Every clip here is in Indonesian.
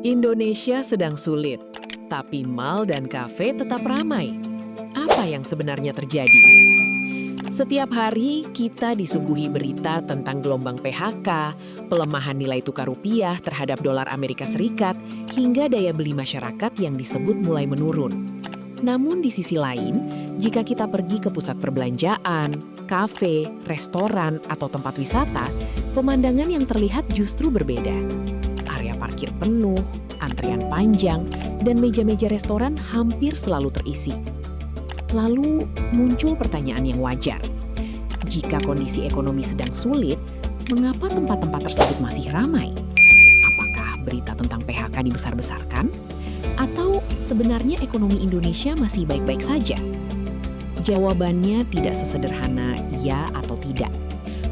Indonesia sedang sulit, tapi mal dan kafe tetap ramai. Apa yang sebenarnya terjadi? Setiap hari kita disuguhi berita tentang gelombang PHK, pelemahan nilai tukar rupiah terhadap dolar Amerika Serikat, hingga daya beli masyarakat yang disebut mulai menurun. Namun di sisi lain, jika kita pergi ke pusat perbelanjaan, kafe, restoran, atau tempat wisata, pemandangan yang terlihat justru berbeda. Area parkir penuh, antrian panjang, dan meja-meja restoran hampir selalu terisi. Lalu muncul pertanyaan yang wajar. Jika kondisi ekonomi sedang sulit, mengapa tempat-tempat tersebut masih ramai? Apakah berita tentang PHK dibesar-besarkan? Atau sebenarnya ekonomi Indonesia masih baik-baik saja? Jawabannya tidak sesederhana iya atau tidak.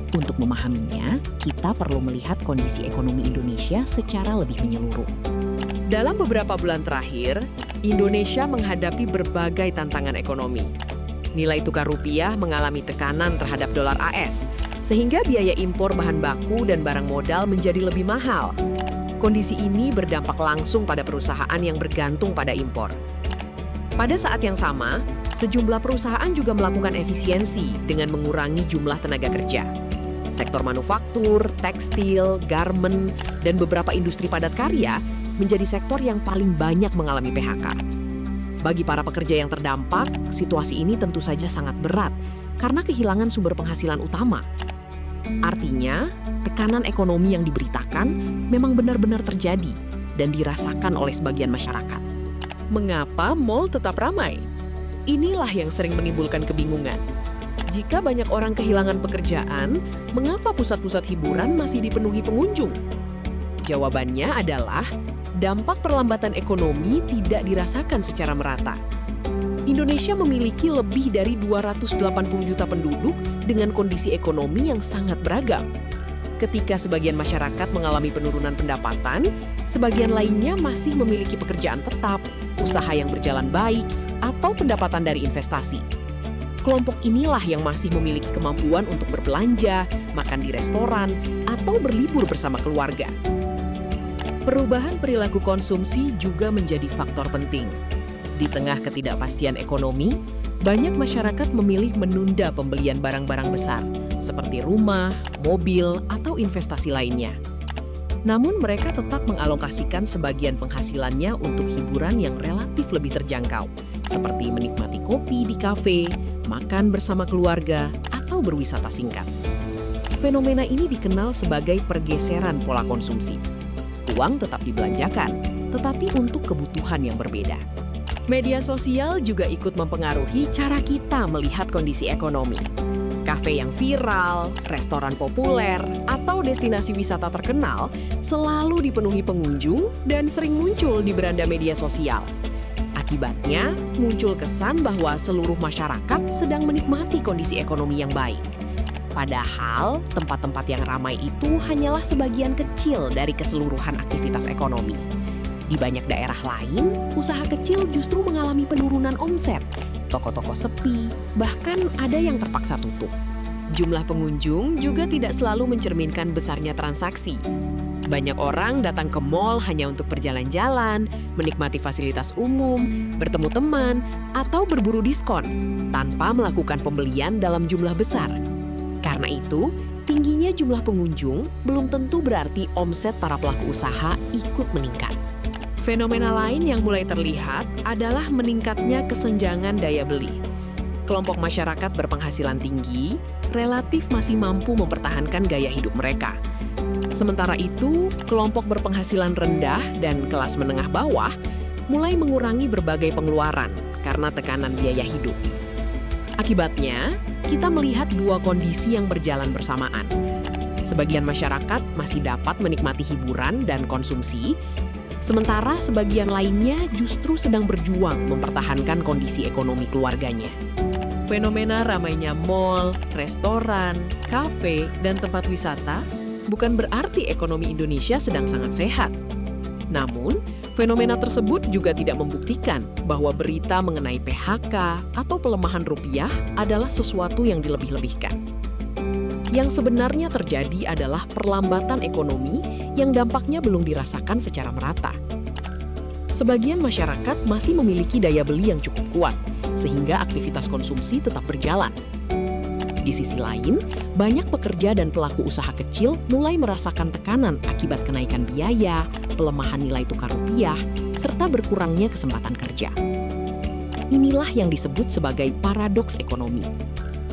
Untuk memahaminya, kita perlu melihat kondisi ekonomi Indonesia secara lebih menyeluruh. Dalam beberapa bulan terakhir, Indonesia menghadapi berbagai tantangan ekonomi. Nilai tukar rupiah mengalami tekanan terhadap dolar AS, sehingga biaya impor bahan baku dan barang modal menjadi lebih mahal. Kondisi ini berdampak langsung pada perusahaan yang bergantung pada impor. Pada saat yang sama, sejumlah perusahaan juga melakukan efisiensi dengan mengurangi jumlah tenaga kerja. Sektor manufaktur, tekstil, garmen, dan beberapa industri padat karya menjadi sektor yang paling banyak mengalami PHK. Bagi para pekerja yang terdampak, situasi ini tentu saja sangat berat karena kehilangan sumber penghasilan utama. Artinya, tekanan ekonomi yang diberitakan memang benar-benar terjadi dan dirasakan oleh sebagian masyarakat. Mengapa mal tetap ramai? Inilah yang sering menimbulkan kebingungan. Jika banyak orang kehilangan pekerjaan, mengapa pusat-pusat hiburan masih dipenuhi pengunjung? Jawabannya adalah dampak perlambatan ekonomi tidak dirasakan secara merata. Indonesia memiliki lebih dari 280 juta penduduk dengan kondisi ekonomi yang sangat beragam. Ketika sebagian masyarakat mengalami penurunan pendapatan, sebagian lainnya masih memiliki pekerjaan tetap, usaha yang berjalan baik, atau pendapatan dari investasi. Kelompok inilah yang masih memiliki kemampuan untuk berbelanja, makan di restoran, atau berlibur bersama keluarga. Perubahan perilaku konsumsi juga menjadi faktor penting. Di tengah ketidakpastian ekonomi, banyak masyarakat memilih menunda pembelian barang-barang besar, seperti rumah, mobil, atau investasi lainnya. Namun mereka tetap mengalokasikan sebagian penghasilannya untuk hiburan yang relatif lebih terjangkau, seperti menikmati kopi di kafe, makan bersama keluarga, atau berwisata singkat. Fenomena ini dikenal sebagai pergeseran pola konsumsi. Uang tetap dibelanjakan, tetapi untuk kebutuhan yang berbeda. Media sosial juga ikut mempengaruhi cara kita melihat kondisi ekonomi. Kafe yang viral, restoran populer, atau destinasi wisata terkenal selalu dipenuhi pengunjung dan sering muncul di beranda media sosial. Akibatnya, muncul kesan bahwa seluruh masyarakat sedang menikmati kondisi ekonomi yang baik. Padahal, tempat-tempat yang ramai itu hanyalah sebagian kecil dari keseluruhan aktivitas ekonomi. Di banyak daerah lain, usaha kecil justru mengalami penurunan omset. Toko-toko sepi, bahkan ada yang terpaksa tutup. Jumlah pengunjung juga tidak selalu mencerminkan besarnya transaksi. Banyak orang datang ke mal hanya untuk berjalan-jalan, menikmati fasilitas umum, bertemu teman, atau berburu diskon, tanpa melakukan pembelian dalam jumlah besar. Karena itu, tingginya jumlah pengunjung belum tentu berarti omset para pelaku usaha ikut meningkat. Fenomena lain yang mulai terlihat adalah meningkatnya kesenjangan daya beli. Kelompok masyarakat berpenghasilan tinggi relatif masih mampu mempertahankan gaya hidup mereka. Sementara itu, kelompok berpenghasilan rendah dan kelas menengah bawah mulai mengurangi berbagai pengeluaran karena tekanan biaya hidup. Akibatnya, kita melihat dua kondisi yang berjalan bersamaan. Sebagian masyarakat masih dapat menikmati hiburan dan konsumsi, sementara sebagian lainnya justru sedang berjuang mempertahankan kondisi ekonomi keluarganya. Fenomena ramainya mal, restoran, kafe, dan tempat wisata bukan berarti ekonomi Indonesia sedang sangat sehat. Namun, fenomena tersebut juga tidak membuktikan bahwa berita mengenai PHK atau pelemahan rupiah adalah sesuatu yang dilebih-lebihkan. Yang sebenarnya terjadi adalah perlambatan ekonomi yang dampaknya belum dirasakan secara merata. Sebagian masyarakat masih memiliki daya beli yang cukup kuat, sehingga aktivitas konsumsi tetap berjalan. Di sisi lain, banyak pekerja dan pelaku usaha kecil mulai merasakan tekanan akibat kenaikan biaya, pelemahan nilai tukar rupiah, serta berkurangnya kesempatan kerja. Inilah yang disebut sebagai paradoks ekonomi.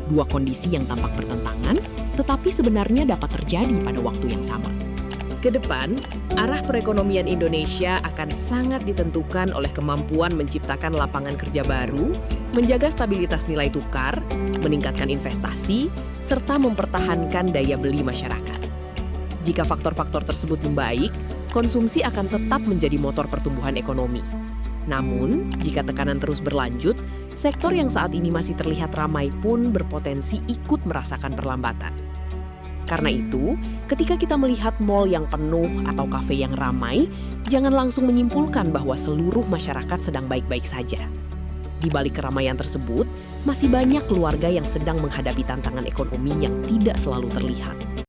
Dua kondisi yang tampak bertentangan, tetapi sebenarnya dapat terjadi pada waktu yang sama. Ke depan, arah perekonomian Indonesia akan sangat ditentukan oleh kemampuan menciptakan lapangan kerja baru, menjaga stabilitas nilai tukar, meningkatkan investasi, serta mempertahankan daya beli masyarakat. Jika faktor-faktor tersebut membaik, konsumsi akan tetap menjadi motor pertumbuhan ekonomi. Namun, jika tekanan terus berlanjut, sektor yang saat ini masih terlihat ramai pun berpotensi ikut merasakan perlambatan. Karena itu, ketika kita melihat mal yang penuh atau kafe yang ramai, jangan langsung menyimpulkan bahwa seluruh masyarakat sedang baik-baik saja. Di balik keramaian tersebut, masih banyak keluarga yang sedang menghadapi tantangan ekonomi yang tidak selalu terlihat.